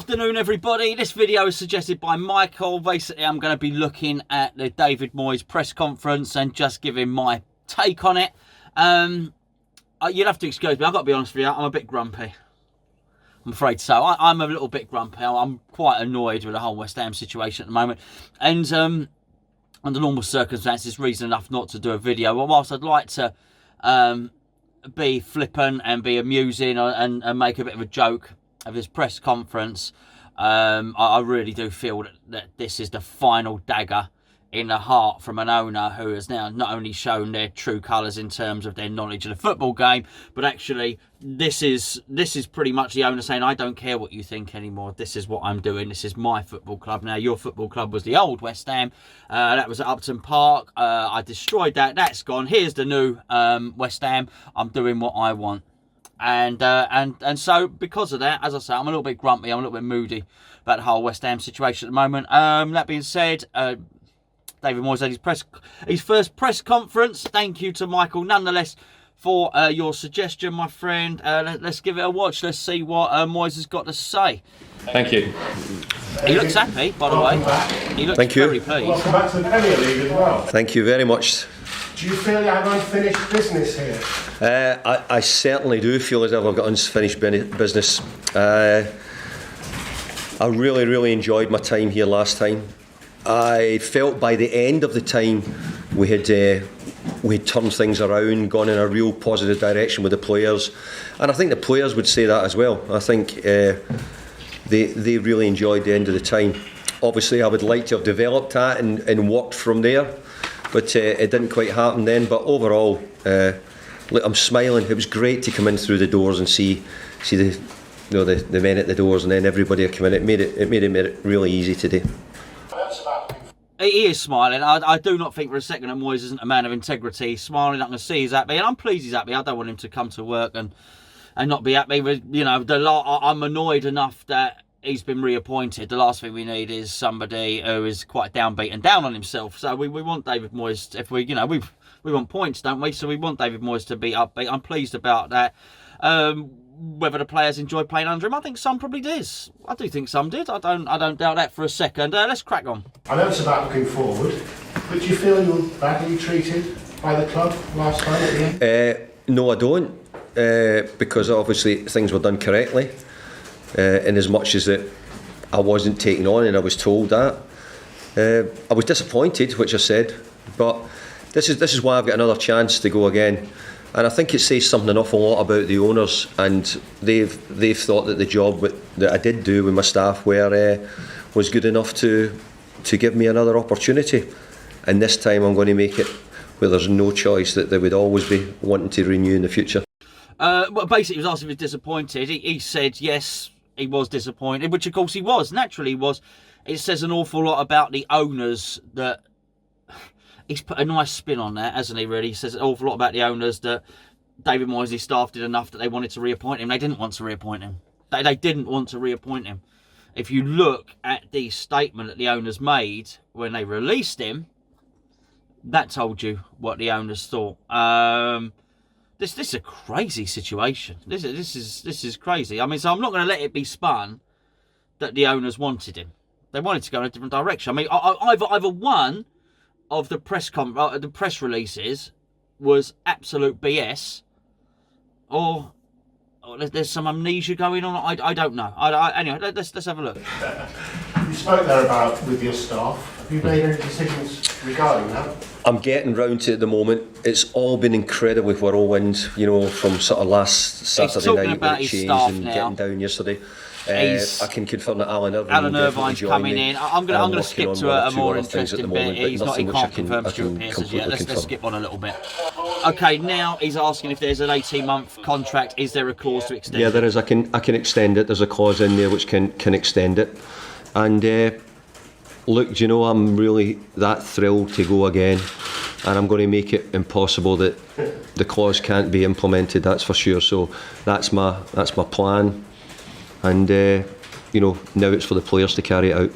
Afternoon, everybody. This video is suggested by Michael. Basically, I'm going to be looking at the David Moyes press conference and just giving my take on it. You'll have to excuse me. I've got to be honest with you. I'm a bit grumpy. I'm afraid so. I'm a little bit grumpy. I'm quite annoyed with the whole West Ham situation at the moment. And under normal circumstances, reason enough not to do a video. Well, whilst I'd like to be flippant and be amusing and make a bit of a joke of this press conference, I really do feel that this is the final dagger in the heart from an owner who has now not only shown their true colours in terms of their knowledge of the football game, but actually this is pretty much the owner saying, I don't care what you think anymore. This is what I'm doing. This is my football club. Now, your football club was the old West Ham. That was at Upton Park. I destroyed that. That's gone. Here's the new West Ham. I'm doing what I want. And so because of that, as I say, I'm a little bit grumpy. I'm a little bit moody about the whole West Ham situation at the moment. That being said, David Moyes had his first press conference. Thank you to Michael, nonetheless, for your suggestion, my friend. Let's give it a watch. Let's see what Moyes has got to say. Thank you. He looks happy, by the way. He looks very pleased. Welcome back to the Premier League as well. Thank you very much. Do you feel you have unfinished business here? I certainly do feel as if I've got unfinished business. I really enjoyed my time here last time. I felt by the end of the time we had turned things around, gone in a real positive direction with the players, and I think the players would say that as well. I think they really enjoyed the end of the time. Obviously, I would like to have developed that and worked from there, but it didn't quite happen then. But overall, look, I'm smiling. It was great to come in through the doors and see the men at the doors, and then everybody come in. It made it really easy today. He is smiling. I do not think for a second that Moyes isn't a man of integrity. He's smiling. I can see he's happy, and I'm pleased he's happy. I don't want him to come to work and not be happy. With, I'm annoyed enough that he's been reappointed. The last thing we need is somebody who is quite downbeat and down on himself. So we want David Moyes. If we want points, don't we? So we want David Moyes to be upbeat. I'm pleased about that. Whether the players enjoy playing under him, I think some probably did. I do think some did. I don't doubt that for a second. Let's crack on. I know it's about looking forward, but do you feel you were badly treated by the club last time at the end? No, I don't, because obviously things were done correctly, in as much as that I wasn't taken on and I was told that. I was disappointed, which I said, but this is why I've got another chance to go again. And I think it says something an awful lot about the owners, and they've thought that the job that I did do with my staff was good enough to give me another opportunity. And this time I'm going to make it where there's no choice, that they would always be wanting to renew in the future. Well, basically, he was asked if he was disappointed. He said yes, he was disappointed, which of course he was. Naturally, he was. It says an awful lot about the owners that. He's put a nice spin on that, hasn't he, really? He says an awful lot about the owners that David Moyes' staff did enough that they wanted to reappoint him. They didn't want to reappoint him. They didn't want to reappoint him. If you look at the statement that the owners made when they released him, that told you what the owners thought. This is a crazy situation. This is crazy. I mean, so I'm not going to let it be spun that the owners wanted him. They wanted to go in a different direction. I mean, either one of the press releases was absolute BS, or there's some amnesia going on. I don't know. Anyway, let's have a look. You spoke there about with your staff. Have you made any decisions regarding that? I'm getting round to it at the moment. It's all been incredibly whirlwind, from sort of last Saturday night when it changed and getting down yesterday. I can confirm that Alan Irvine's coming in. I'm going to skip to a more interesting bit. He can't confirm Stuart Pearce yet. Let's skip on a little bit. Okay, now he's asking if there's an 18-month contract. Is there a clause to extend it? Yeah, there is. I can extend it. There's a clause in there which can extend it. And look, I'm really that thrilled to go again. And I'm going to make it impossible that the clause can't be implemented. That's for sure. So that's my plan. And now it's for the players to carry it out.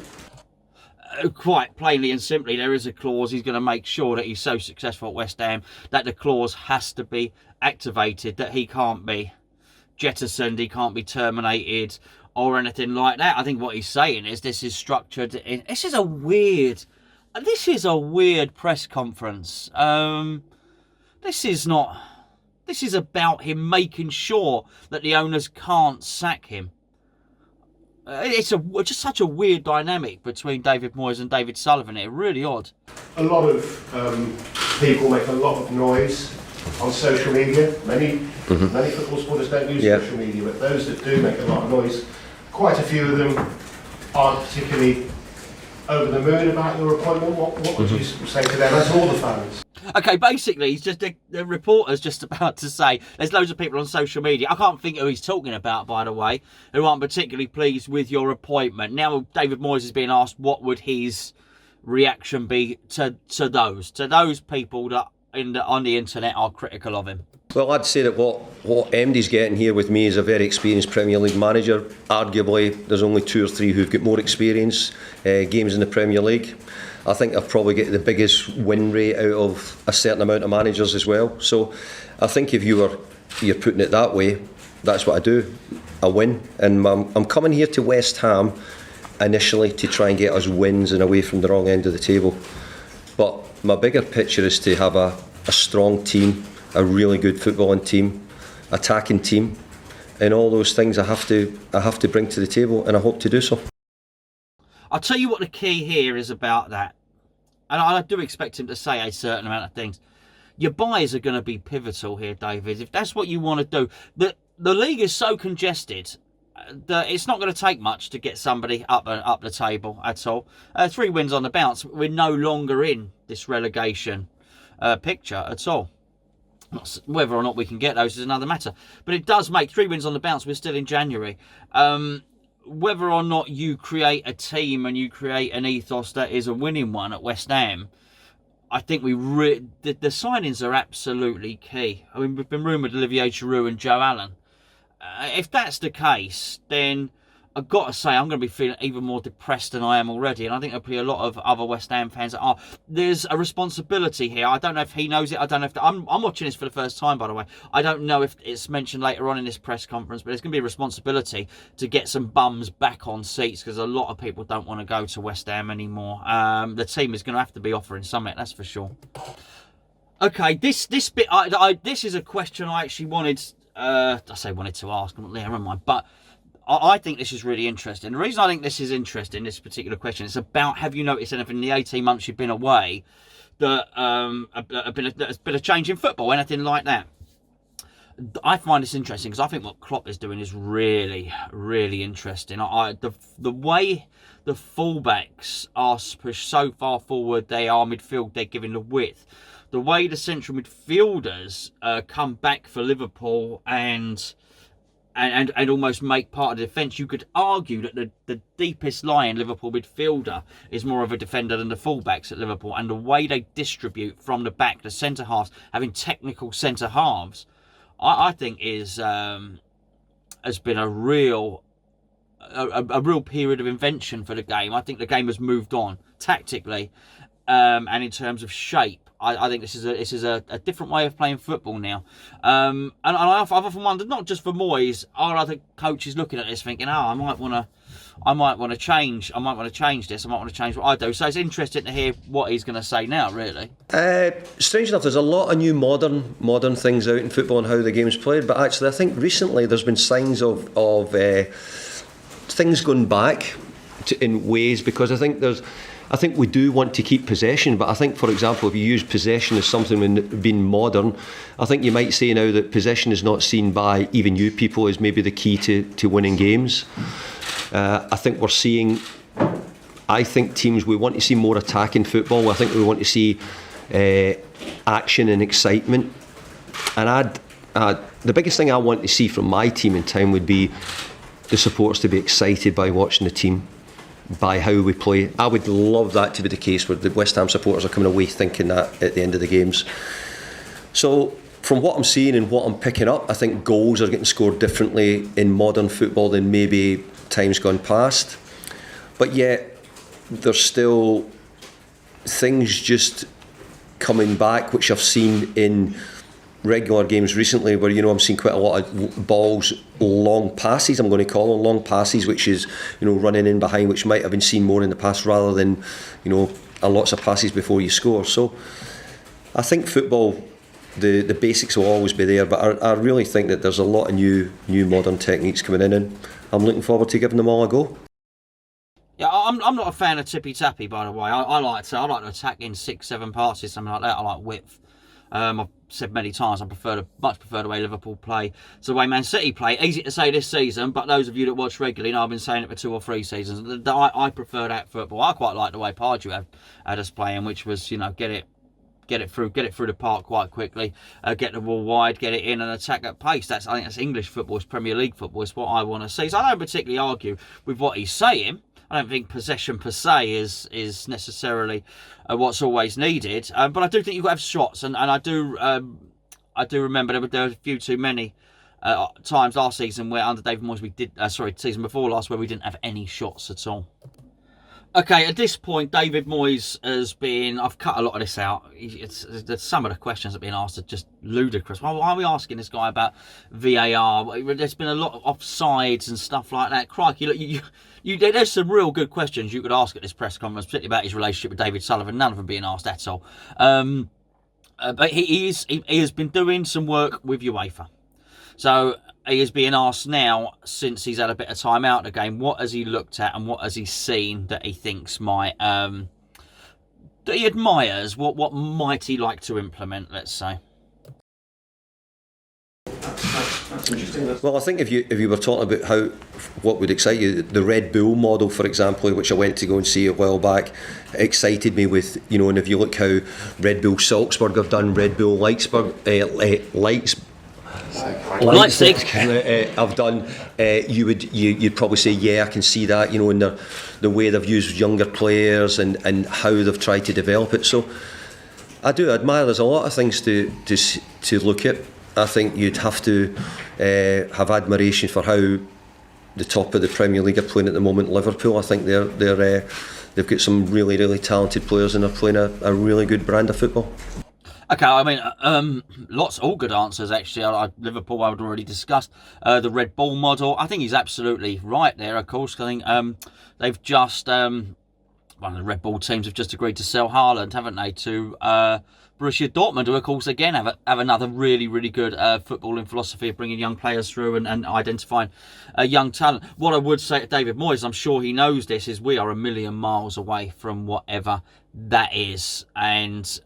Quite plainly and simply, there is a clause. He's going to make sure that he's so successful at West Ham that the clause has to be activated, that he can't be jettisoned, he can't be terminated or anything like that. I think what he's saying is this is structured. This is a weird press conference. This is not. This is about him making sure that the owners can't sack him. It's just such a weird dynamic between David Moyes and David Sullivan. It's really odd. A lot of people make a lot of noise on social media. Many football supporters don't use social media, but those that do make a lot of noise, quite a few of them aren't particularly over the moon about your appointment. What would you say to them, as all the fans? Okay, basically, he's just the reporter's just about to say there's loads of people on social media. I can't think who he's talking about, by the way, who aren't particularly pleased with your appointment. Now, David Moyes is being asked what would his reaction be to those people that on the internet are critical of him. Well, I'd say that what MD's getting here with me is a very experienced Premier League manager. Arguably, there's only 2 or 3 who've got more experience, games in the Premier League. I think I've probably got the biggest win rate out of a certain amount of managers as well. So I think if you're putting it that way, that's what I do. I win. And I'm coming here to West Ham initially to try and get us wins and away from the wrong end of the table. But my bigger picture is to have a strong team, a really good footballing team, attacking team, and all those things I have to bring to the table, and I hope to do so. I'll tell you what the key here is about that. And I do expect him to say a certain amount of things. Your buys are going to be pivotal here, David. If that's what you want to do. The league is so congested that it's not going to take much to get somebody up the table at all. 3 wins on the bounce. We're no longer in this relegation picture at all. Whether or not we can get those is another matter. But it does make 3 wins on the bounce. We're still in January. Whether or not you create a team and you create an ethos that is a winning one at West Ham, I think the signings are absolutely key. I mean, we've been rumoured Olivier Giroud and Joe Allen. If that's the case, then I've got to say I'm going to be feeling even more depressed than I am already, and I think there'll be a lot of other West Ham fans that are. There's a responsibility here. I don't know if he knows it. I don't know if I'm watching this for the first time, by the way. I don't know if it's mentioned later on in this press conference, but there's going to be a responsibility to get some bums back on seats, because a lot of people don't want to go to West Ham anymore. The team is going to have to be offering something, that's for sure. Okay, this bit, this is a question I actually wanted. I say wanted to ask. I'm not there, am I? But I think this is really interesting. The reason I think this is interesting, this particular question, is about, have you noticed anything in the 18 months you've been away that has been a change in football, anything like that? I find this interesting because I think what Klopp is doing is really, really interesting. The way the fullbacks are pushed so far forward, they are midfield, they're giving the width. The way the central midfielders come back for Liverpool and almost make part of the defence. You could argue that the deepest lying Liverpool midfielder is more of a defender than the fullbacks at Liverpool, and the way they distribute from the back, the centre halves, having technical centre halves, I think has been a real period of invention for the game. I think the game has moved on tactically and in terms of shape. I think this is a different way of playing football now, and I've often wondered, not just for Moyes, are other coaches looking at this thinking, I might want to change this, I might want to change what I do. So it's interesting to hear what he's going to say now, really. Strange enough, there's a lot of new modern things out in football and how the game's played, but actually I think recently there's been signs of things going back in ways, because I think we do want to keep possession, but I think, for example, if you use possession as something when being modern, I think you might say now that possession is not seen by even you people as maybe the key to winning games. I think we're seeing, teams, we want to see more attacking football. I think we want to see action and excitement. And the biggest thing I want to see from my team in time would be the supporters to be excited by watching the team, by how we play. I would love that to be the case, where the West Ham supporters are coming away thinking that at the end of the games. So from what I'm seeing and what I'm picking up, I think goals are getting scored differently in modern football than maybe times gone past. But yet there's still things just coming back which I've seen in regular games recently where, you know, I'm seeing quite a lot of balls, long passes, I'm going to call them long passes, which is, you know, running in behind, which might have been seen more in the past rather than, you know, lots of passes before you score. So I think football, the basics will always be there, but I really think that there's a lot of new modern techniques coming in, and I'm looking forward to giving them all a go. Yeah, I'm not a fan of tippy tappy, by the way. I like to attack in 6-7 passes, something like that. I like width. I've said many times I much prefer the way Liverpool play to the way Man City play. Easy to say this season, but those of you that watch regularly know I've been saying it for 2 or 3 seasons. I prefer that football. I quite like the way Pardew had us playing, which was, you know, get it through the park quite quickly, get the ball wide, get it in, and attack at pace. I think that's English football, it's Premier League football. It's what I want to see. So I don't particularly argue with what he's saying. I don't think possession per se is necessarily what's always needed, but I do think you've got to have shots, and I do remember there were a few too many times last season where under David Moyes season before last, where we didn't have any shots at all. Okay, at this point, David Moyes has been... I've cut a lot of this out. Some of the questions that have been asked are just ludicrous. Why are we asking this guy about VAR? There's been a lot of offsides and stuff like that. Crikey, look, there's some real good questions you could ask at this press conference, particularly about his relationship with David Sullivan. None of them being asked at all. But he has been doing some work with UEFA. So he is being asked now, since he's had a bit of time out of the game, what has he looked at and what has he seen that he thinks might, that he admires, what might he like to implement, let's say. That's interesting. Well, I think if you were talking about what would excite you, the Red Bull model, for example, which I went to go and see a while back, excited me with, you know, and if you look how Red Bull Salzburg have done, Red Bull Leipzig, I've done. You'd probably say, yeah, I can see that. You know, in the way they've used younger players and how they've tried to develop it. So I do admire. There's a lot of things to look at. I think you'd have to have admiration for how the top of the Premier League are playing at the moment. Liverpool, I think they've got some really, really talented players, and they're playing a really good brand of football. Okay, I mean, all good answers, actually. Liverpool, I would already discussed. The Red Bull model, I think he's absolutely right there, of course. I think they've just, one of the Red Bull teams have just agreed to sell Haaland, haven't they, to Borussia Dortmund, who, of course, again, have another really, really good footballing philosophy of bringing young players through and identifying young talent. What I would say to David Moyes, I'm sure he knows this, is we are a million miles away from whatever that is. And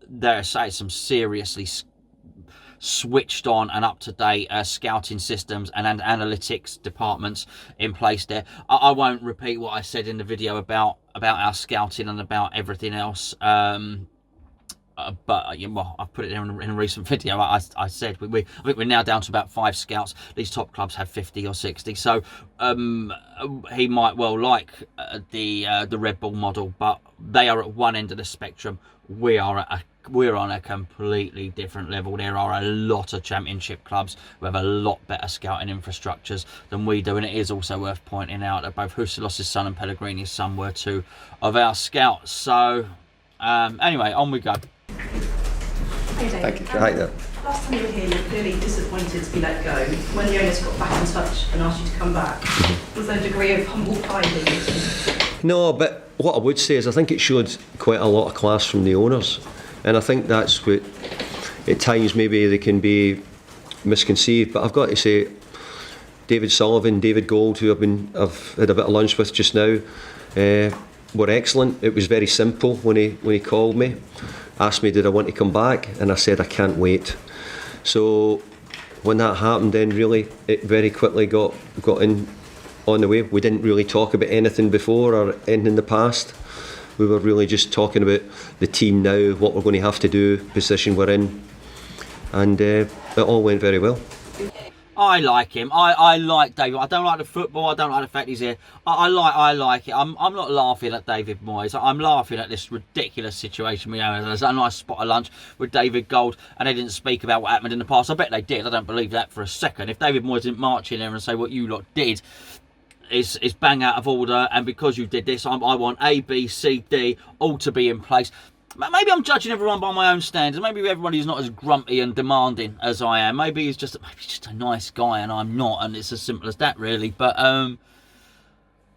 there are some seriously switched on and up-to-date scouting systems and analytics departments in place there. I won't repeat what I said in the video about our scouting and about everything else, but I've put it there in a recent video. I said I think we're now down to about 5 scouts. These top clubs have 50 or 60, so he might well like the Red Bull model, but they are at one end of the spectrum. We're on a completely different level. There are a lot of championship clubs who have a lot better scouting infrastructures than we do, and it is also worth pointing out that both Husilos's son and Pellegrini's son were 2 of our scouts. So anyway, on we go. Hey Dave. Thank you. Hi there. Last time you were here, you were clearly disappointed to be let go. When the owners got back in touch and asked you to come back, was there a degree of humble pride in you? No, but what I would say is I think it showed quite a lot of class from the owners, and I think that's what at times maybe they can be misconceived. But I've got to say, David Sullivan, David Gold, who I've had a bit of lunch with just now, were excellent. It was very simple when he called me, asked me did I want to come back, and I said I can't wait. So when that happened, then really it very quickly got in on the way. We didn't really talk about anything before or anything in the past. We were really just talking about the team now, what we're going to have to do, position we're in, and it all went very well. I like him. I like David. I don't like the football. I don't like the fact he's here. I like it. I'm not laughing at David Moyes. I'm laughing at this ridiculous situation we have. There's a nice spot of lunch with David Gold, and they didn't speak about what happened in the past. I bet they did. I don't believe that for a second. If David Moyes didn't march in there and say what you lot did is bang out of order, and because you did this, I want A, B, C, D all to be in place. Maybe I'm judging everyone by my own standards. Maybe everybody's not as grumpy and demanding as I am. Maybe he's just a nice guy and I'm not, and it's as simple as that, really. But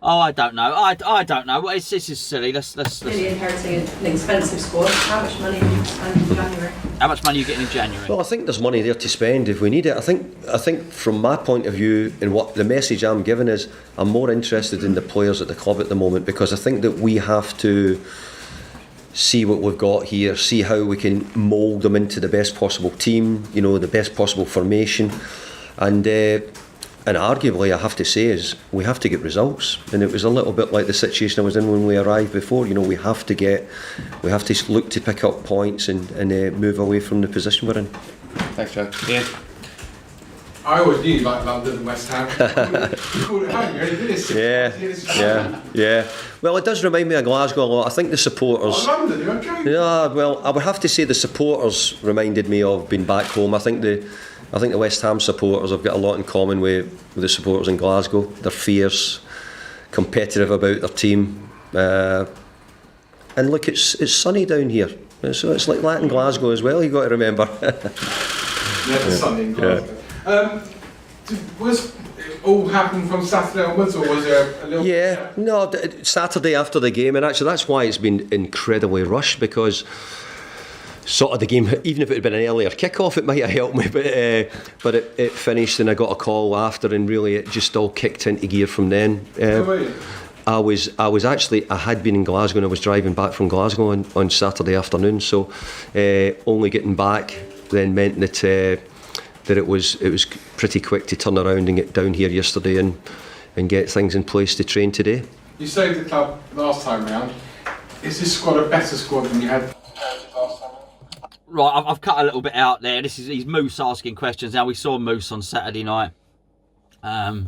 I don't know. I don't know. This is silly. Let's. Really inheriting an expensive squad. How much money are you spending in January? How much money are you getting in January? Well, I think there's money there to spend if we need it. I think from my point of view, and what the message I'm giving is, I'm more interested in the players at the club at the moment, because I think that we have to see what we've got here, see how we can mould them into the best possible team, the best possible formation, and arguably, I have to say, is we have to get results. And it was a little bit like the situation I was in when we arrived before. We have to look to pick up points and move away from the position we're in. Thanks, Joe. Yeah. I always knew you liked London and West Ham. You called it home. You only did it Yeah. Well, it does remind me of Glasgow a lot. I think the supporters. Oh, London, you're joking. Yeah, well, I would have to say the supporters reminded me of being back home. I think the West Ham supporters have got a lot in common with the supporters in Glasgow. They're fierce, competitive about their team, and look, it's sunny down here, so it's like that in Glasgow as well. You got to remember. Never sunny in Glasgow. Was it all happened from Saturday onwards, or was there a little? Yeah, no, Saturday after the game, and actually that's why it's been incredibly rushed, because sort of the game, even if it had been an earlier kick-off, it might have helped me, but it finished and I got a call after, and really it just all kicked into gear from then. Where were you? I had been in Glasgow and I was driving back from Glasgow on Saturday afternoon, so only getting back then meant that it was pretty quick to turn around and get down here yesterday and get things in place to train today. You saved the club last time round. Is this squad a better squad than you had last time round? Right, I've cut a little bit out there. He's Moose asking questions. Now, we saw Moose on Saturday night. I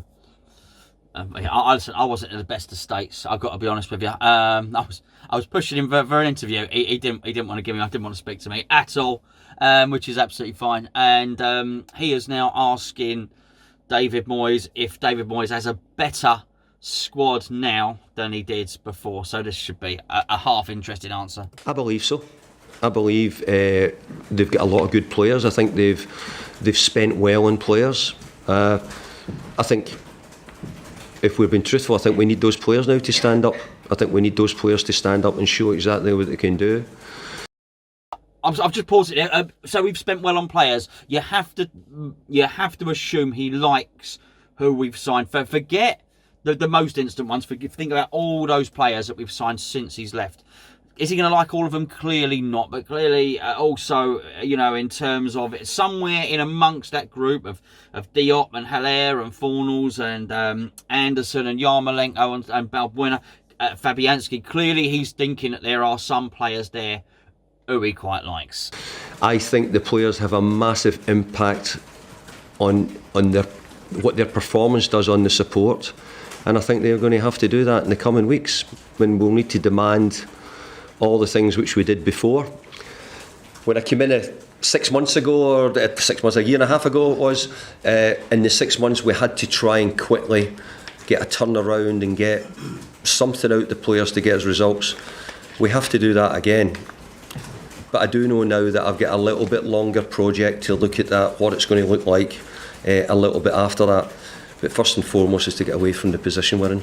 wasn't in the best of states. I've got to be honest with you. I was pushing him for an interview. He didn't want to give me. I didn't want to speak to me at all, which is absolutely fine. And he is now asking David Moyes if David Moyes has a better squad now than he did before. So this should be a half interesting answer. I believe so. I believe they've got a lot of good players. I think they've spent well on players. I think, if we've been truthful, I think we need those players now to stand up. I think we need those players to stand up and show exactly what they can do. I've just paused it there. So we've spent well on players. You have to assume he likes who we've signed. Forget the most instant ones. Think about all those players that we've signed since he's left. Is he going to like all of them? Clearly not. But clearly also, in terms of it, somewhere in amongst that group of Diop and Haller and Fornals and Anderson and Yarmolenko and Balbuena, Fabianski, clearly he's thinking that there are some players there who he quite likes. I think the players have a massive impact on what their performance does on the support. And I think they're going to have to do that in the coming weeks, when we'll need to demand all the things which we did before. When I came in 6 months ago, or 6 months, a year and a half ago it was, in the 6 months we had to try and quickly get a turnaround and get something out the players to get us results. We have to do that again. But I do know now that I've got a little bit longer project to look at that, what it's going to look like a little bit after that. But first and foremost is to get away from the position we're in.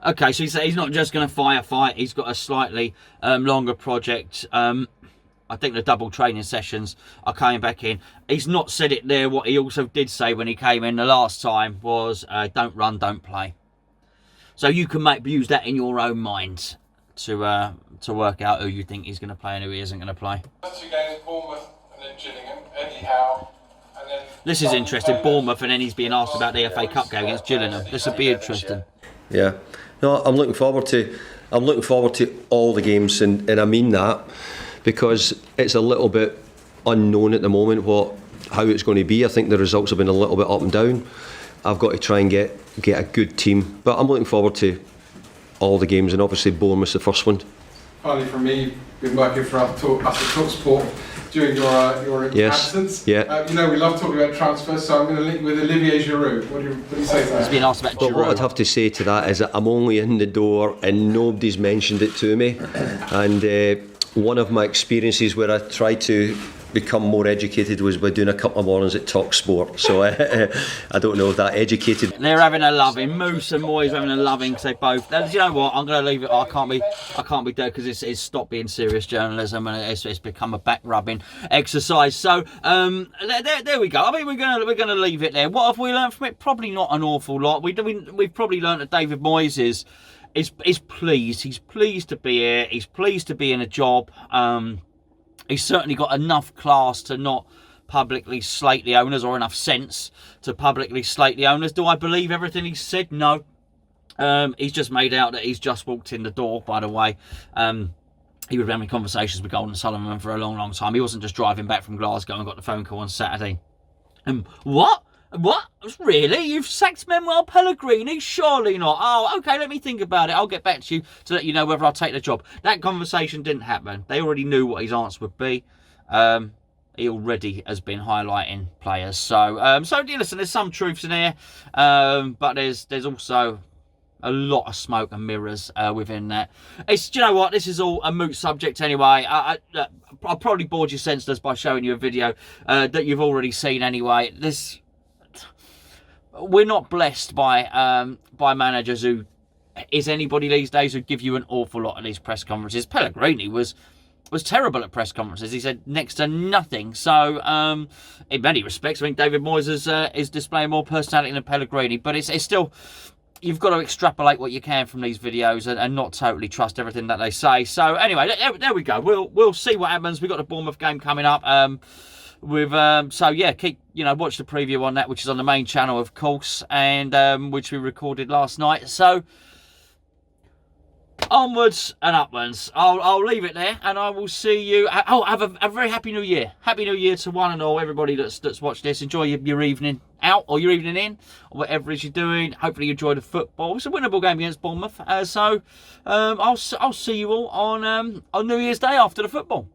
Okay, so he's not just going to fight. He's got a slightly longer project. I think the double training sessions are coming back in. He's not said it there. What he also did say when he came in the last time was, don't run, don't play. So you can use that in your own mind to work out who you think he's going to play and who he isn't going to play. First 2 games, Bournemouth and then Gillingham, Eddie Howe. This is interesting. Bournemouth, and then he's being asked about the FA Cup game against Gillingham. This will be interesting. Yeah, no, I'm looking forward to all the games, and I mean that because it's a little bit unknown at the moment how it's going to be. I think the results have been a little bit up and down. I've got to try and get a good team, but I'm looking forward to all the games, and obviously Bournemouth's the first one. Finally, from me, been working for us at TalkSport during your absence. Yeah. We love talking about transfers, so I'm going to link with Olivier Giroud. What do you say to that? He's been asked about Giroud. Well, what I'd have to say to that is that I'm only in the door and nobody's mentioned it to me. And one of my experiences where I tried to become more educated was by doing a couple of mornings at Talk Sport. So I don't know if that educated. They're having a loving. Moose and Moyes having a loving because they both. Do you know what? I'm going to leave it. I can't be there because it's stopped being serious journalism and it's become a back rubbing exercise. So there we go. I mean, we're gonna leave it there. What have we learned from it? Probably not an awful lot. We've probably learned that David Moyes is pleased. He's pleased to be here. He's pleased to be in a job. He's certainly got enough class to not publicly slate the owners, or enough sense to publicly slate the owners. Do I believe everything he said? No. He's just made out that he's just walked in the door, by the way. He would have having conversations with Golden Sullivan for a long, long time. He wasn't just driving back from Glasgow and got the phone call on Saturday. What? Really? You've sacked Manuel Pellegrini? Surely not. Oh, okay, let me think about it. I'll get back to you to let you know whether I'll take the job. That conversation didn't happen. They already knew what his answer would be. He already has been highlighting players. So listen, there's some truths in here, but there's also a lot of smoke and mirrors within that. Do you know what? This is all a moot subject anyway. I'll probably bored you senseless by showing you a video that you've already seen anyway. We're not blessed by managers who is anybody these days who give you an awful lot of these press conferences. Pellegrini was terrible at press conferences. He said next to nothing. So in many respects, I think David Moyes is displaying more personality than Pellegrini. But it's still, you've got to extrapolate what you can from these videos and not totally trust everything that they say. So anyway, there we go. We'll see what happens. We've got the Bournemouth game coming up. So yeah, keep watch the preview on that, which is on the main channel, of course, and which we recorded last night. So onwards and upwards. I'll leave it there, and I will see you. Have a very happy New Year. Happy New Year to one and all, everybody that's watched this. Enjoy your evening out, or your evening in, or whatever it is you're doing. Hopefully you enjoy the football. It's a winnable game against Bournemouth. I'll see you all on New Year's Day after the football.